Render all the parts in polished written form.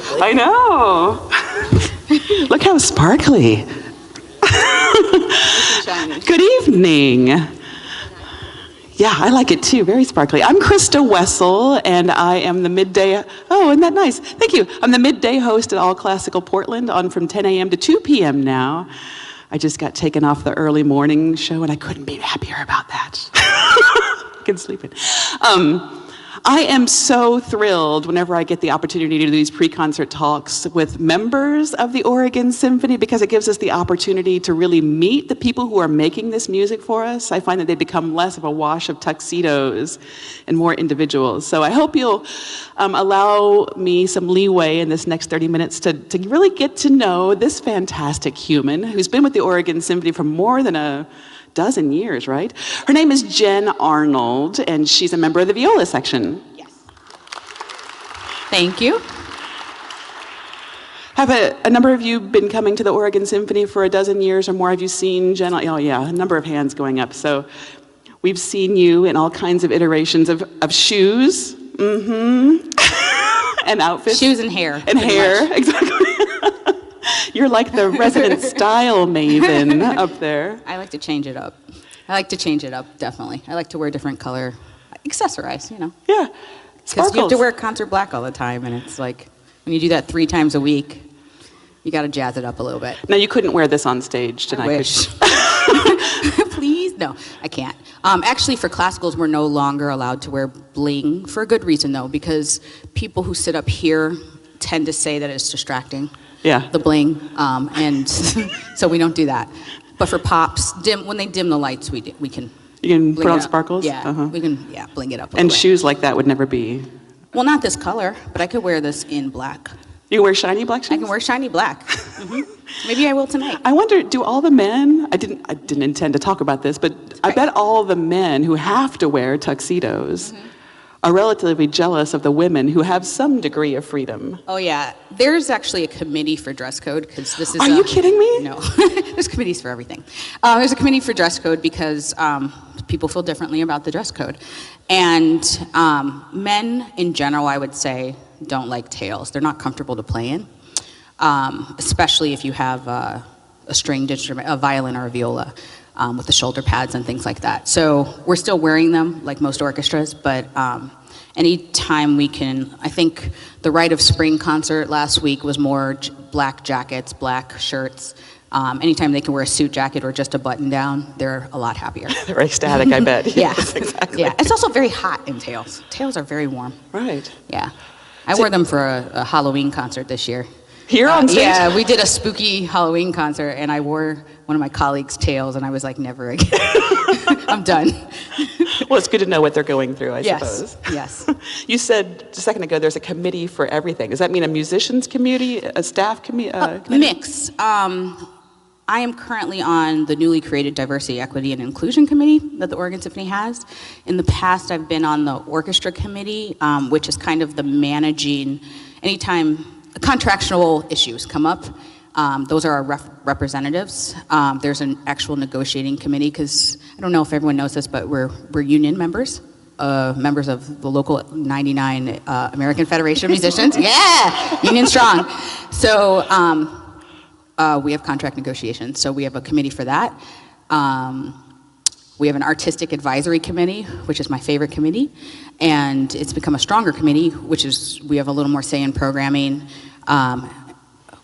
sparkly. I know. Look how sparkly. Good evening. Yeah, I like it too, very sparkly. I'm Christa Wessel, and I am the midday, oh, isn't that nice? Thank you. I'm the midday host at All Classical Portland on from 10 a.m. to 2 p.m. now. I just got taken off the early morning show, and I couldn't be happier about that. I can sleep in. I am so thrilled whenever I get the opportunity to do these pre-concert talks with members of the Oregon Symphony, because it gives us the opportunity to really meet the people who are making this music for us. I find that they become less of a wash of tuxedos and more individuals. So I hope you'll allow me some leeway in this next 30 minutes to really get to know this fantastic human who's been with the Oregon Symphony for more than a dozen years, right? Her name is Jen Arnold, and she's a member of the viola section. Yes. Thank you. Have a number of you been coming to the Oregon Symphony for a dozen years or more? Have you seen Jen? Oh yeah, a number of hands going up. So we've seen you in all kinds of iterations of shoes, and outfits. Shoes and hair. And hair, exactly. You're like the resident style maven up there. I like to change it up. Definitely. I like to wear different color, accessorize, you know. Yeah, because you have to wear concert black all the time, and it's like, when you do that 3 times a week, you got to jazz it up a little bit. Now, you couldn't wear this on stage tonight. I wish. Please? No, I can't. Actually, for classicals, we're no longer allowed to wear bling, for a good reason, though, because people who sit up here tend to say that it's distracting. Yeah. The bling, and so we don't do that. But for pops, when they dim the lights, we can. You can put on sparkles? Yeah, we can, bling it up a And little shoes like that would never be. Well, not this color, but I could wear this in black. You can wear shiny black shoes? I can wear shiny black. Maybe I will tonight. I wonder, do all the men, I didn't intend to talk about this, but I bet all the men who have to wear tuxedos are relatively jealous of the women who have some degree of freedom. Oh yeah, there's actually a committee for dress code, because this is Are you kidding me? No, there's committees for everything. There's a committee for dress code because people feel differently about the dress code. And men in general, I would say, don't like tails. They're not comfortable to play in, especially if you have a stringed instrument, a violin or a viola, with the shoulder pads and things like that. So we're still wearing them like most orchestras, but anytime we can. I think the Rite of Spring concert last week was more black jackets, black shirts. Anytime they can wear a suit jacket or just a button down, they're a lot happier. They're ecstatic, I bet. Yeah, Yes, exactly. Yeah. It's also very hot in tails. Tails are very warm. Right. Yeah. I wore them for a Halloween concert this year. Here on stage? Yeah, we did a spooky Halloween concert, and I wore one of my colleagues' tails, and I was like, never again. I'm done. Well, it's good to know what they're going through, I suppose. Yes. You said a second ago there's a committee for everything. Does that mean a musicians committee, a staff committee? Mix. I am currently on the newly created Diversity, Equity, and Inclusion Committee that the Oregon Symphony has. In the past, I've been on the Orchestra Committee, which is kind of the managing, anytime contractual issues come up, those are our representatives. There's an actual negotiating committee, because I don't know if everyone knows this, but we're union members. Members of the local 99 American Federation of Musicians. Yeah, union strong. So we have contract negotiations, so we have a committee for that. We have an artistic advisory committee, which is my favorite committee, and it's become a stronger committee, which is we have a little more say in programming.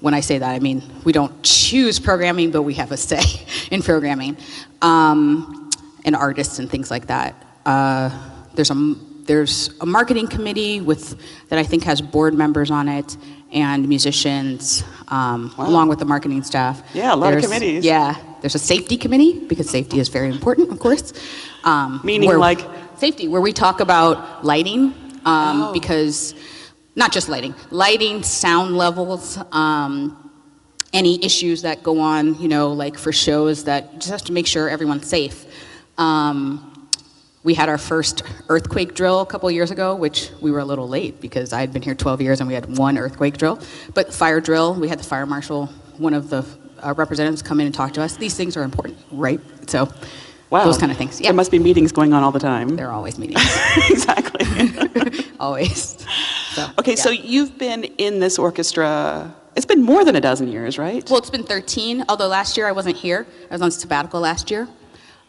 When I say that, I mean we don't choose programming, but we have a say in programming, and artists and things like that. There's a marketing committee that I think has board members on it and musicians, along with the marketing staff. Yeah, a lot of committees. Yeah, there's a safety committee, because safety is very important, of course. Meaning like? Safety, where we talk about lighting, because not just lighting, sound levels, any issues that go on, like for shows, that just have to make sure everyone's safe. We had our first earthquake drill a couple years ago, which we were a little late because I had been here 12 years and we had one earthquake drill. But fire drill, we had the fire marshal, one of the representatives come in and talk to us. These things are important, right? So Wow. Those kind of things. Yeah. There must be meetings going on all the time. There are always meetings. Exactly. Always. So, Okay, yeah. so you've been in this orchestra, it's been more than a dozen years, right? Well, it's been 13, although last year I wasn't here. I was on sabbatical last year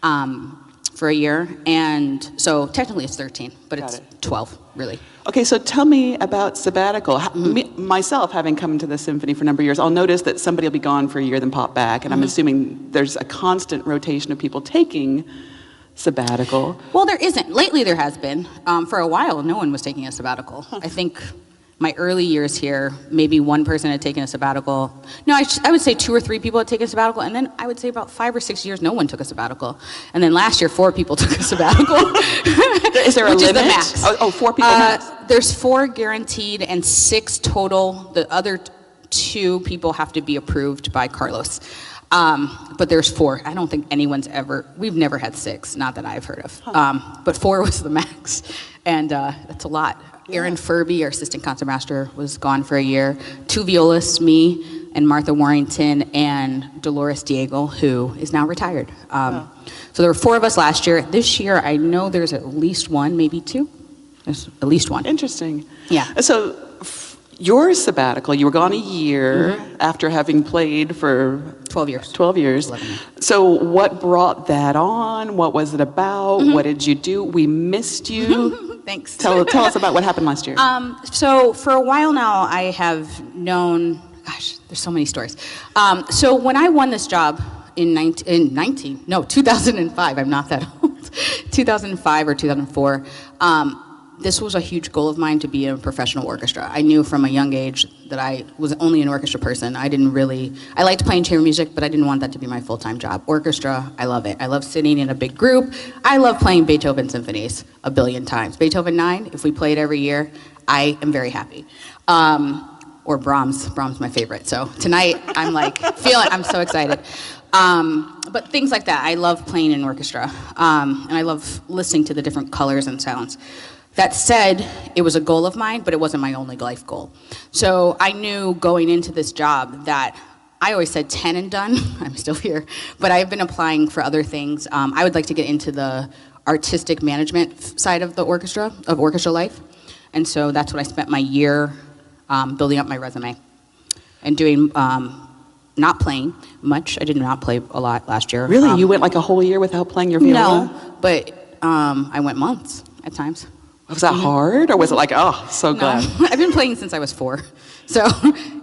for a year, and so technically it's 13, but Got it's it. 12, really. Okay, so tell me about sabbatical. Myself, having come to the Symphony for a number of years, I'll notice that somebody will be gone for a year, then pop back, and I'm assuming there's a constant rotation of people taking sabbatical. Well, there isn't. Lately there has been. For a while, no one was taking a sabbatical. I think my early years here, maybe one person had taken a sabbatical. No, I would say 2 or 3 people had taken a sabbatical, and then I would say about 5 or 6 years, no one took a sabbatical. And then last year, 4 people took a sabbatical. Is there a which limit? Is the max. Oh, 4 people max? There's 4 guaranteed and 6 total. The other 2 people have to be approved by Carlos. But there's 4. I don't think we've never had 6, not that I've heard of. But 4 was the max, and that's a lot. Aaron Furby, our assistant concertmaster, was gone for a year. 2 violists, me and Martha Warrington, and Dolores Diego, who is now retired. So there were 4 of us last year. This year, I know there's at least 1, maybe 2. There's at least 1. Interesting. Yeah. So your sabbatical, you were gone a year after having played for 12 years. 12 years. 11 years. So what brought that on? What was it about? What did you do? We missed you. Thanks. Tell us about what happened last year. So for a while now, I have known, gosh, there's so many stories. So when I won this job in 2005, I'm not that old, 2005 or 2004, this was a huge goal of mine to be in a professional orchestra. I knew from a young age that I was only an orchestra person. I liked playing chamber music, but I didn't want that to be my full-time job. Orchestra, I love it. I love sitting in a big group. I love playing Beethoven symphonies a billion times. Beethoven 9, if we play it every year, I am very happy. Or Brahms my favorite. So tonight, I'm so excited. But things like that, I love playing in orchestra. And I love listening to the different colors and sounds. That said, it was a goal of mine, but it wasn't my only life goal. So I knew going into this job that I always said 10 and done. I'm still here, but I've been applying for other things. I would like to get into the artistic management side of orchestra life. And so that's what I spent my year building up my resume and doing, not playing much. I did not play a lot last year. Really? You went like a whole year without playing your viola? No, but I went months at times. Was that hard, or was it like, oh, so glad? No. I've been playing since I was 4, so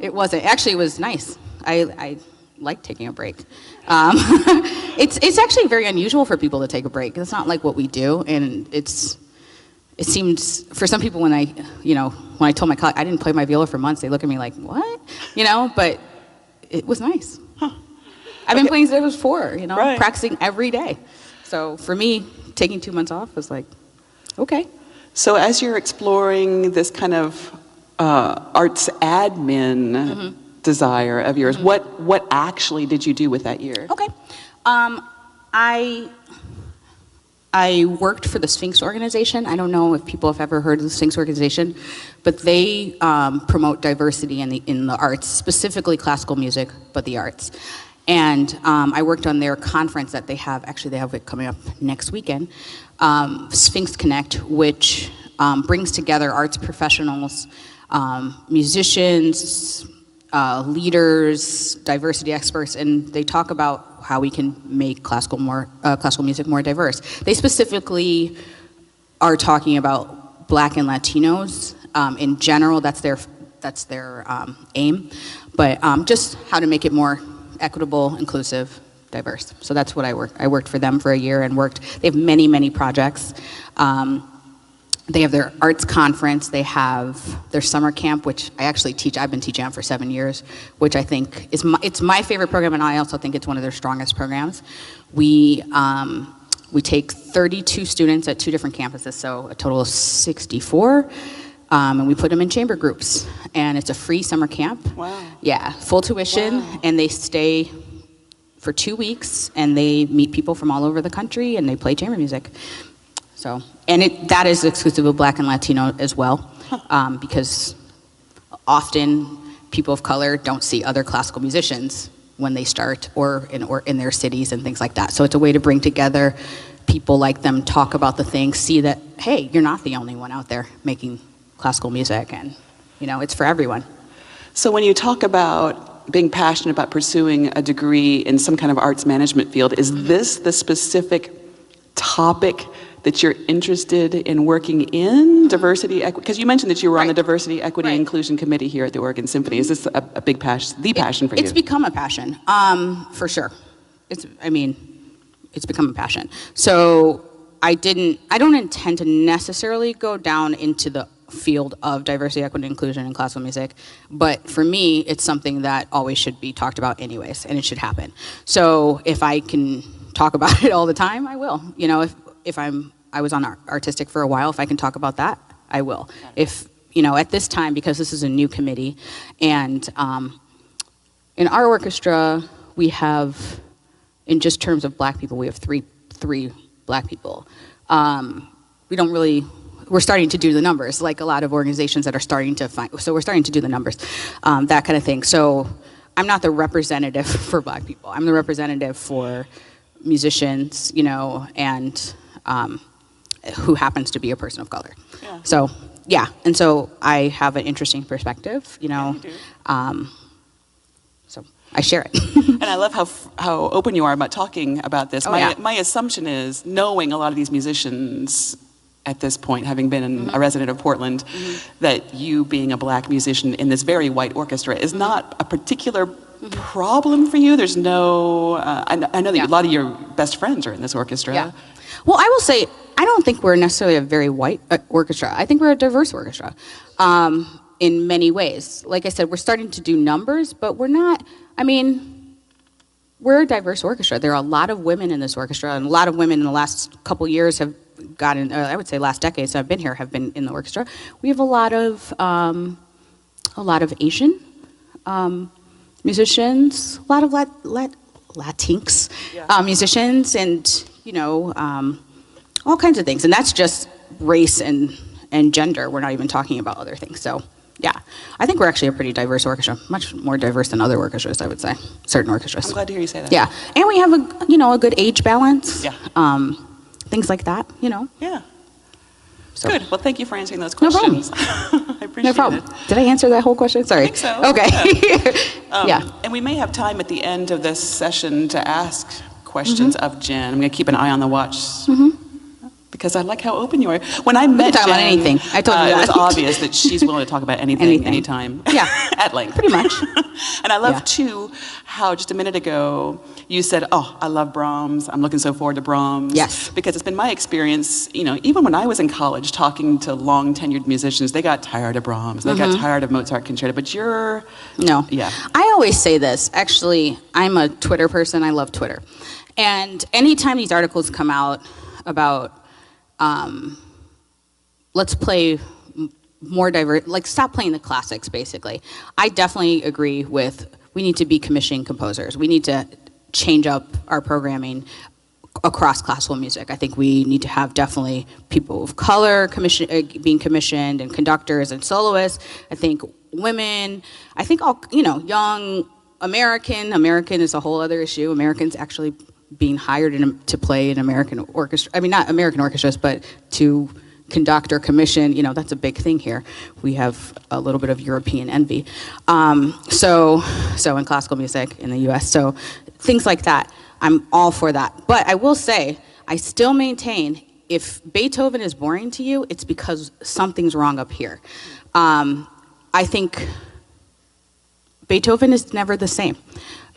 it wasn't. Actually, it was nice. I like taking a break. It's actually very unusual for people to take a break. It's not like what we do, and it seems for some people when I told my colleague I didn't play my viola for months, they look at me like, what? But it was nice. Huh. I've been playing since I was 4. Right. Practicing every day. So for me, taking 2 months off was like, okay. So as you're exploring this kind of arts admin desire of yours, what actually did you do with that year? Okay. I worked for the Sphinx organization. I don't know if people have ever heard of the Sphinx organization, but they promote diversity in the arts, specifically classical music, but the arts. And I worked on their conference that they have. Actually, they have it coming up next weekend, Sphinx Connect, which brings together arts professionals, musicians, leaders, diversity experts, and they talk about how we can make classical music more diverse. They specifically are talking about Black and Latinos. In general, that's their aim, but just how to make it more equitable, inclusive, diverse. So that's what I worked. I worked for them for a year and they have many, many projects. They have their arts conference, they have their summer camp, which I actually teach. I've been teaching out for 7 years, which I think it's my favorite program, and I also think it's one of their strongest programs. We take 32 students at 2 different campuses, so a total of 64, and we put them in chamber groups. And it's a free summer camp. Wow. Yeah, full tuition, wow. And they stay for 2 weeks, and they meet people from all over the country, and they play chamber music. So, and that is exclusive of Black and Latino as well, because often people of color don't see other classical musicians when they start, or in their cities and things like that. So it's a way to bring together people like them, talk about the things, see that, hey, you're not the only one out there making classical music, and it's for everyone. So when you talk about being passionate about pursuing a degree in some kind of arts management field, is this the specific topic that you're interested in working in, diversity, equity? Because you mentioned that you were on the Diversity, Equity, and Inclusion Committee here at the Oregon Symphony. Is this a big passion, passion for you? It's become a passion, for sure. It's become a passion. So I don't intend to necessarily go down into the field of diversity, equity, and inclusion in classical music, but for me, it's something that always should be talked about anyways, and it should happen. So if I can talk about it all the time, I will. If I was on artistic for a while, if I can talk about that, I will. If, at this time, because this is a new committee, and in our orchestra, we have, in just terms of black people, we have three black people. We're starting to do the numbers, like a lot of organizations that are starting to so we're starting to do the numbers, that kind of thing. So I'm not the representative for black people. I'm the representative for musicians, and who happens to be a person of color. Yeah. So, yeah, and so I have an interesting perspective, Yeah, you do. So I share it. And I love how open you are about talking about this. My assumption is, knowing a lot of these musicians at this point, having been a resident of Portland, that you being a black musician in this very white orchestra is not a particular problem for you. There's no, I know that a lot of your best friends are in this orchestra. Yeah. Well, I will say, I don't think we're necessarily a very white orchestra. I think we're a diverse orchestra in many ways. Like I said, we're starting to do numbers, but we're not, we're a diverse orchestra. There are a lot of women in this orchestra, and a lot of women in the last couple years have gotten, I would say last decade, so I've been here, have been in the orchestra. We have a lot of Asian musicians, a lot of Latinx musicians, and all kinds of things. And that's just race and gender. We're not even talking about other things. So yeah, I think we're actually a pretty diverse orchestra, much more diverse than other orchestras, I would say, certain orchestras. I'm glad to hear you say that. Yeah, and we have a good age balance. Yeah. Things like that, Yeah. So. Good. Well, thank you for answering those questions. No problem. I appreciate No problem. it. Did I answer that whole question? Sorry. I think so. Okay. Yeah. Yeah. And we may have time at the end of this session to ask questions of Jen. I'm going to keep an eye on the watch. Because I like how open you are. When I met talk Jen, about anything. I told you that. It was obvious that she's willing to talk about anything. Anytime. Yeah. At length. Pretty much. And I love, too, how just a minute ago you said, oh, I love Brahms. I'm looking so forward to Brahms. Yes. Because it's been my experience, even when I was in college talking to long-tenured musicians, they got tired of Brahms. They got tired of Mozart Concerto. But you're... No. Yeah. I always say this. Actually, I'm a Twitter person. I love Twitter. And anytime these articles come out about... let's play more diverse, stop playing the classics, basically. I definitely agree with, we need to be commissioning composers. We need to change up our programming across classical music. I think we need to have definitely people of color being commissioned, and conductors and soloists. I think women, I think all, young American is a whole other issue. Americans actually being hired to play in American orchestra, not American orchestras, but to conduct or commission, that's a big thing here. We have a little bit of European envy. So in classical music in the US, so things like that, I'm all for that. But I will say, I still maintain, if Beethoven is boring to you, it's because something's wrong up here. I think Beethoven is never the same.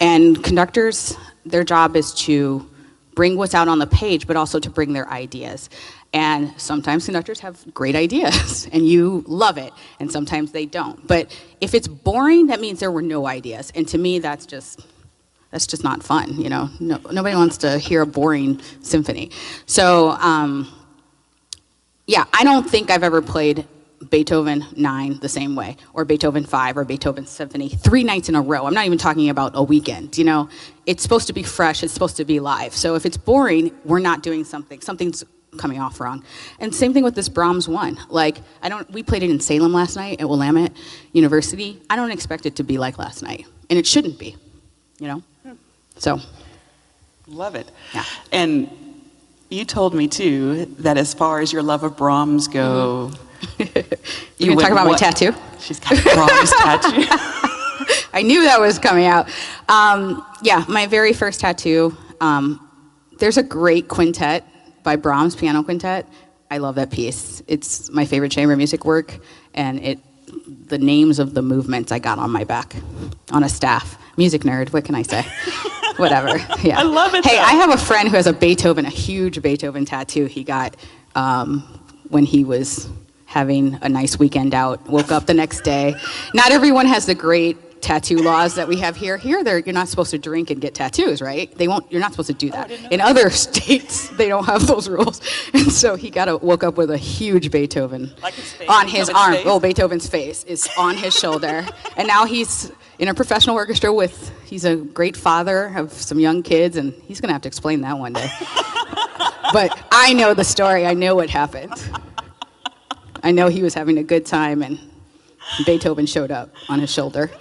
And conductors, their job is to bring what's out on the page, but also to bring their ideas. And sometimes conductors have great ideas, and you love it, and sometimes they don't. But if it's boring, that means there were no ideas. And to me, that's just not fun, No, nobody wants to hear a boring symphony. So, yeah, I don't think I've ever played Beethoven 9 the same way, or Beethoven 5, or Beethoven Symphony 3 nights in a row. I'm not even talking about a weekend, It's supposed to be fresh, it's supposed to be live. So if it's boring, we're not doing something's coming off wrong. And same thing with this Brahms 1. We played it in Salem last night at Willamette University. I don't expect it to be like last night, and it shouldn't be, So, Love it. yeah. And you told me, too, that as far as your love of Brahms go... You can talk about my tattoo? She's got a Brahms tattoo. I knew that was coming out. Yeah, my very first tattoo. There's a great quintet by Brahms, piano quintet. I love that piece. It's my favorite chamber music work, and the names of the movements I got on my back, on a staff. Music nerd, what can I say? Whatever, yeah. I love it. Hey, I have a friend who has a huge Beethoven tattoo he got when he was having a nice weekend out, woke up the next day. Not everyone has the great tattoo laws that we have here. Here, you're not supposed to drink and get tattoos, right? You're not supposed to do that. In other states, they don't have those rules. And so he woke up with a huge Beethoven on his arm. Face? Oh, Beethoven's face is on his shoulder. And now he's in a professional orchestra he's a great father of some young kids, and he's gonna have to explain that one day. But I know the story, I know what happened. I know he was having a good time, and Beethoven showed up on his shoulder.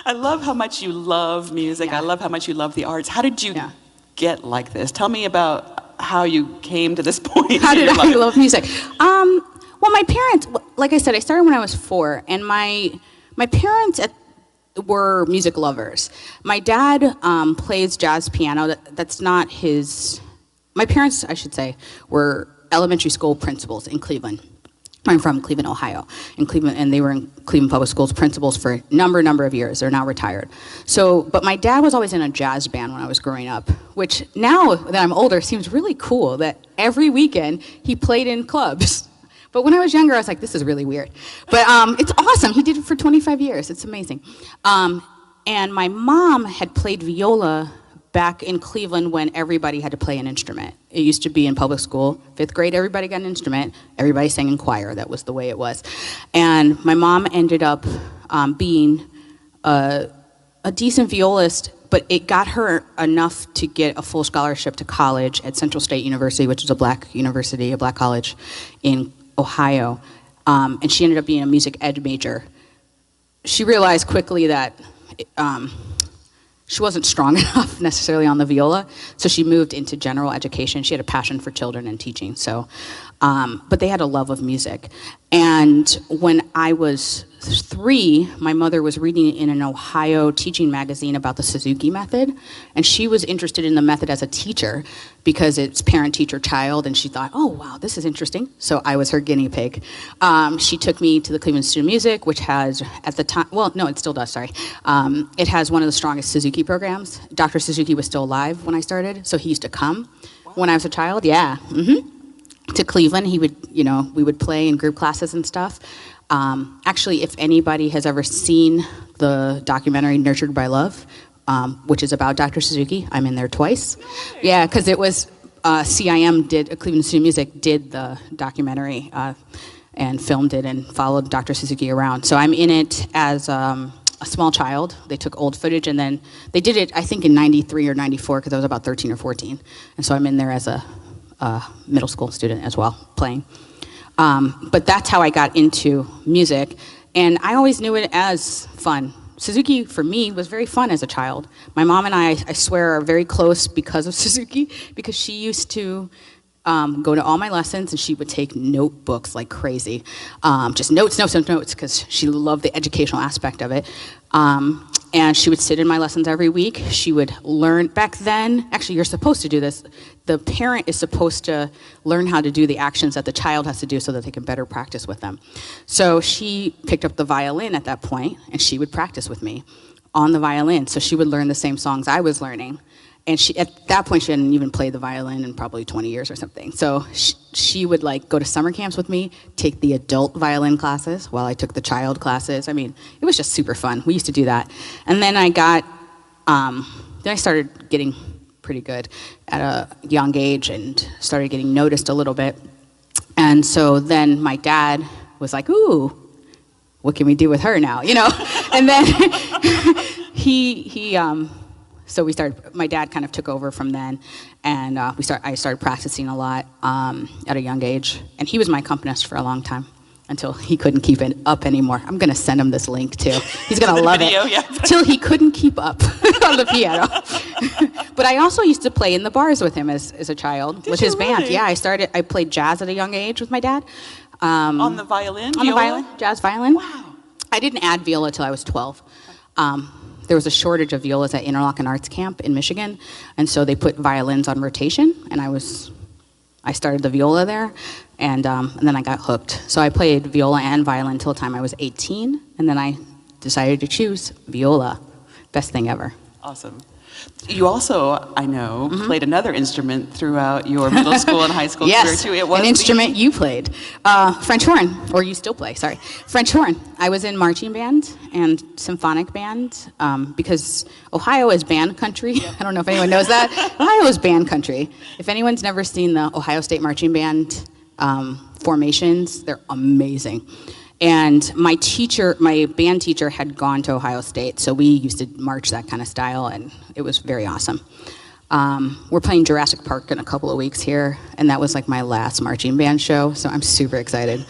I love how much you love music. Yeah. I love how much you love the arts. How did you Yeah. get like this? Tell me about how you came to this point. How did I love music? Well, my parents, like I said, I started when I was 4, and my parents were music lovers. My dad plays jazz piano. That's not his... My parents, I should say, were elementary school principals in Cleveland. I'm from Cleveland, Ohio, and they were in Cleveland Public Schools principals for a number of years. They're now retired. But my dad was always in a jazz band when I was growing up, which now that I'm older seems really cool that every weekend he played in clubs. But when I was younger, I was like, this is really weird. But it's awesome. He did it for 25 years. It's amazing. And my mom had played viola back in Cleveland when everybody had to play an instrument. It used to be in public school, 5th grade, everybody got an instrument, everybody sang in choir, that was the way it was. And my mom ended up being a decent violist, but it got her enough to get a full scholarship to college at Central State University, which is a black university, a black college in Ohio. And she ended up being a music ed major. She realized quickly that she wasn't strong enough necessarily on the viola, so she moved into general education. She had a passion for children and teaching, but they had a love of music. And when I was 3, my mother was reading in an Ohio teaching magazine about the Suzuki method, and she was interested in the method as a teacher because it's parent, teacher, child, and she thought, oh, wow, this is interesting. So I was her guinea pig. She took me to the Cleveland Institute of Music, which has, at the time, well, no, it still does, sorry. It has one of the strongest Suzuki programs. Dr. Suzuki was still alive when I started, so he used to come when I was a child, yeah. To Cleveland, he would, we would play in group classes and stuff. Actually, if anybody has ever seen the documentary Nurtured by Love, which is about Dr. Suzuki, I'm in there twice. Yeah, because it was CIM Cleveland Institute of Music did the documentary and filmed it and followed Dr. Suzuki around. So I'm in it as a small child. They took old footage, and then they did it, I think, in 93 or 94, because I was about 13 or 14. And so I'm in there as a middle school student as well, playing. But that's how I got into music, and I always knew it as fun. Suzuki, for me, was very fun as a child. My mom and I swear, are very close because of Suzuki, because she used to go to all my lessons, and she would take notebooks like crazy. Just notes, because she loved the educational aspect of it. And she would sit in my lessons every week. She would learn, back then, actually you're supposed to do this, the parent is supposed to learn how to do the actions that the child has to do so that they can better practice with them. So she picked up the violin at that point, and she would practice with me on the violin. So she would learn the same songs I was learning. And at that point, she hadn't even played the violin in probably 20 years or something. So she would go to summer camps with me, take the adult violin classes while I took the child classes. I mean, it was just super fun. We used to do that. And then then I started getting pretty good at a young age and started getting noticed a little bit. And so then my dad was like, ooh, what can we do with her now? And then so my dad kind of took over from then, and I started practicing a lot at a young age, and he was my accompanist for a long time. until he couldn't keep it up anymore. I'm going to send him this link too. He's going to love video, it. yeah. Till he couldn't keep up on the piano. But I also used to play in the bars with him as a child, with his band. Really? Yeah, I played jazz at a young age with my dad. On the violin? On the violin, jazz violin. Wow. I didn't add viola till I was 12. There was a shortage of violas at Interlochen Arts Camp in Michigan, and so they put violins on rotation, and I started the viola there, and then I got hooked. So I played viola and violin till the time I was 18, and then I decided to choose viola. Best thing ever. Awesome. You also, I know, played another instrument throughout your middle school and high school career too. It was an instrument you played. French horn, or you still play, sorry. French horn. I was in marching band and symphonic band because Ohio is band country. I don't know if anyone knows that. Ohio is band country. If anyone's never seen the Ohio State Marching Band formations, they're amazing. And my band teacher had gone to Ohio State, so we used to march that kind of style, and it was very awesome. We're playing Jurassic Park in a couple of weeks here, and that was like my last marching band show, so I'm super excited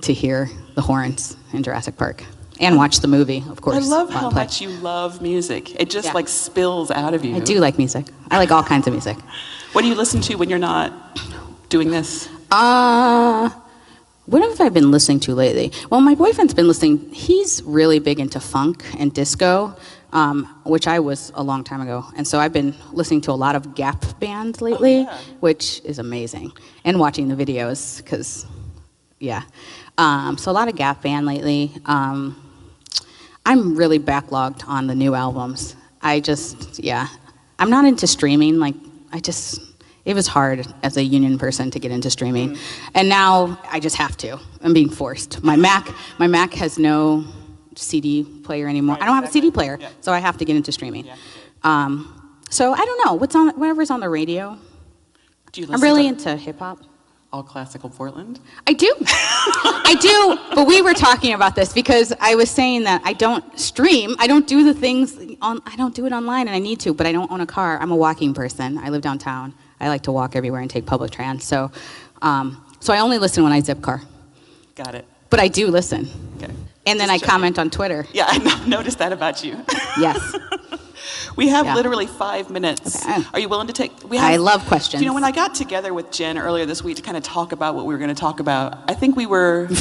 to hear the horns in Jurassic Park. And watch the movie, of course. I love how much you love music. It just like spills out of you. I do like music. I like all kinds of music. What do you listen to when you're not doing this? What have I been listening to lately? Well, my boyfriend's been listening. He's really big into funk and disco, which I was a long time ago. And so I've been listening to a lot of Gap bands lately, which is amazing. And watching the videos, because, yeah. So a lot of Gap band lately. I'm really backlogged on the new albums. I'm not into streaming. It was hard as a union person to get into streaming. And now I just have to. I'm being forced. My Mac has no CD player anymore. Right, I don't have a CD player, so I have to get into streaming. Yeah. So I don't know, whatever's on the radio. Do you I'm really into hip hop. All classical Portland? I do. I do, but we were talking about this because I was saying that I don't stream. I don't do the things I don't do it online, and I need to, but I don't own a car. I'm a walking person. I live downtown. I like to walk everywhere and take public trans. So I only listen when I zip car. Got it. But I do listen. Okay. And then I comment on Twitter. Yeah, I noticed that about you. Yes. We have literally 5 minutes. Okay. Are you willing to take? I love questions. You know, when I got together with Jen earlier this week to kind of talk about what we were going to talk about, I think we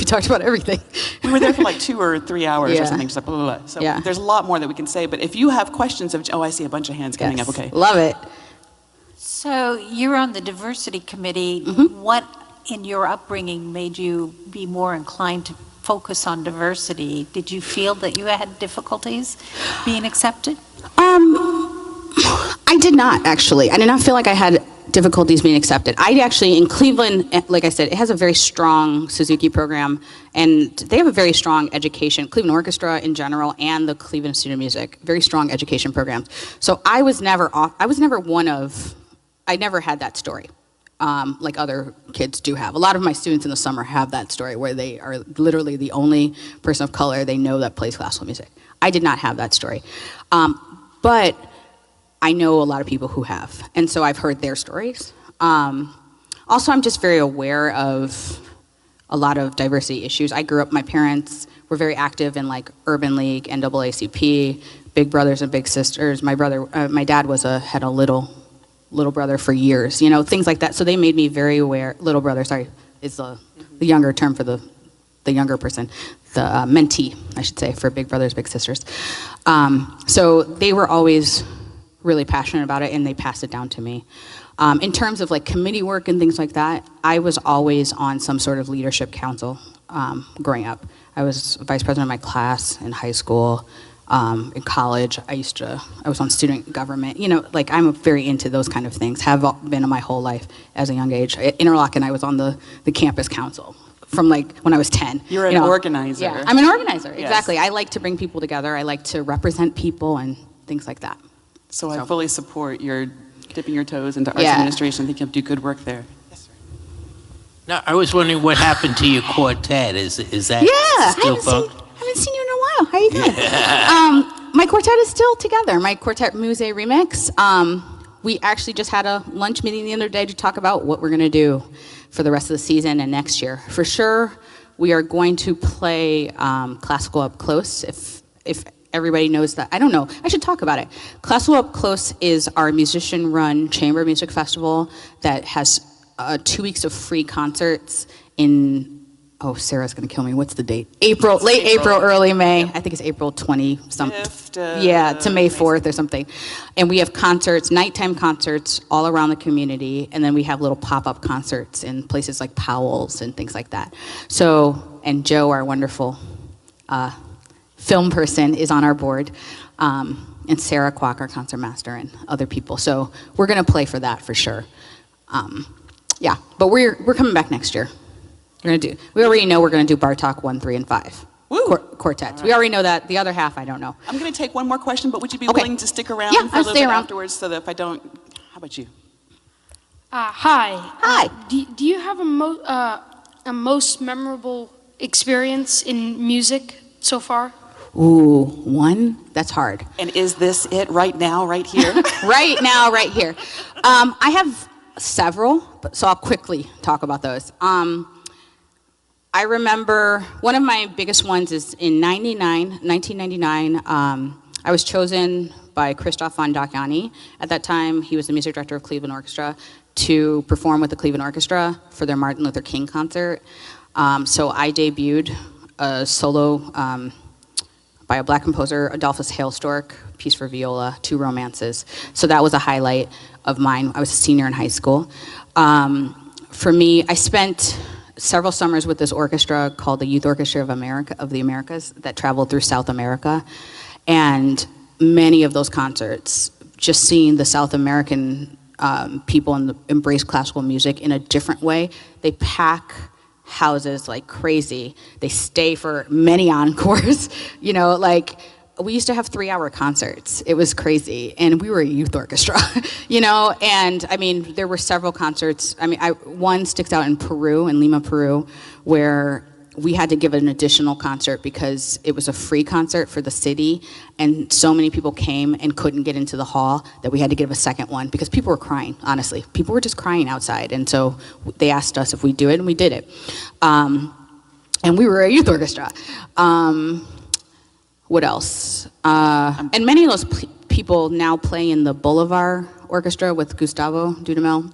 talked about everything. We were there for like 2 or 3 hours or something. Just like blah, blah, blah. So there's a lot more that we can say. But if you have questions I see a bunch of hands coming up. Okay. Love it. So you're on the diversity committee. What in your upbringing made you be more inclined to focus on diversity? Did you feel that you had difficulties being accepted? I did not, actually. I did not feel like I had difficulties being accepted. I actually, in Cleveland, like I said, it has a very strong Suzuki program, and they have a very strong education, Cleveland Orchestra in general, and the Cleveland Institute of Music, very strong education programs. So I never had that story, like other kids do have. A lot of my students in the summer have that story where they are literally the only person of color they know that plays classical music. I did not have that story. But I know a lot of people who have, and so I've heard their stories. Also, I'm just very aware of a lot of diversity issues. My parents were very active in like Urban League, NAACP, Big Brothers and Big Sisters. My dad had a little brother for years, things like that. So they made me very aware. Little brother, sorry, is the younger term for the younger person, the mentee, I should say, for Big Brothers, Big Sisters. So they were always really passionate about it, and they passed it down to me. In terms of like committee work and things like that, I was always on some sort of leadership council growing up. I was vice president of my class in high school. In college, I was on student government. I'm very into those kind of things, have been in my whole life as a young age. At Interlochen, I was on the campus council from like when I was 10. You're an organizer. Yeah, I'm an organizer, exactly. I like to bring people together. I like to represent people and things like that. So I fully support your dipping your toes into arts administration. I think you'll do good work there. Yes, sir. No, I was wondering what happened to your quartet. Is that still fun? I haven't seen you in a while. How are you doing? My quartet is still together. My quartet Musée Remix. We actually just had a lunch meeting the other day to talk about what we're going to do for the rest of the season and next year. For sure, we are going to play Classical Up Close, if everybody knows that. I don't know. I should talk about it. Classical Up Close is our musician-run chamber music festival that has 2 weeks of free concerts in, oh, Sarah's going to kill me. What's the date? Late April, early May. I think it's April 20-something. Yeah, to May 4th or something. And we have concerts, nighttime concerts all around the community, and then we have little pop-up concerts in places like Powell's and things like that. So, and Joe, our wonderful film person, is on our board, and Sarah Kwok, our concertmaster, and other people. So we're going to play for that for sure. Yeah, but we're coming back next year. We already know we're going to do Bartok 1, 3, and 5. Quartets. Right. We already know that. The other half, I don't know. I'm going to take one more question, but would you be willing to stick around for a little bit afterwards so that if I don't... How about you? Hi. Hi. Do you have a most memorable experience in music so far? Ooh, one? That's hard. And is this it right now, right here? Right now, right here. I have several, so I'll quickly talk about those. I remember one of my biggest ones is in 1999. I was chosen by Christoph von Dokyani. At that time, he was the music director of Cleveland Orchestra, to perform with the Cleveland Orchestra for their Martin Luther King concert. So I debuted a solo by a black composer, Adolphus Hailstork, piece for viola, 2 romances. So that was a highlight of mine. I was a senior in high school. For me, I spent several summers with this orchestra called the Youth Orchestra of the Americas that traveled through South America. And many of those concerts, just seeing the South American people embrace classical music in a different way. They pack houses like crazy. They stay for many encores. You know, like, we used to have 3-hour concerts. It was crazy. And we were a youth orchestra, you know? And I mean, there were several concerts. I mean, one sticks out in Peru, in Lima, Peru, where we had to give an additional concert because it was a free concert for the city. And so many people came and couldn't get into the hall that we had to give a second one because people were crying, honestly. People were just crying outside. And so they asked us if we'd do it, and we did it. And we were a youth orchestra. What else? And many of those people now play in the Boulevard Orchestra with Gustavo Dudamel,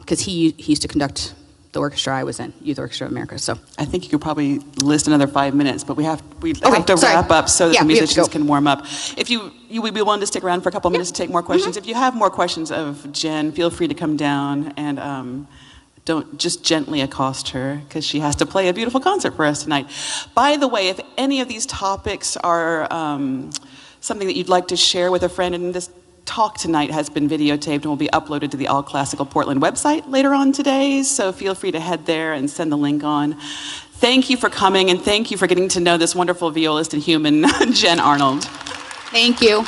because he used to conduct the orchestra I was in, Youth Orchestra of America. So I think you could probably list another 5 minutes, but we have to wrap up so that the musicians can warm up. If you would be willing to stick around for a couple minutes to take more questions. If you have more questions of Jen, feel free to come down and don't just gently accost her, because she has to play a beautiful concert for us tonight. By the way, if any of these topics are something that you'd like to share with a friend, and this talk tonight has been videotaped and will be uploaded to the All Classical Portland website later on today, so feel free to head there and send the link on. Thank you for coming, and thank you for getting to know this wonderful violist and human, Jen Arnold. thank you.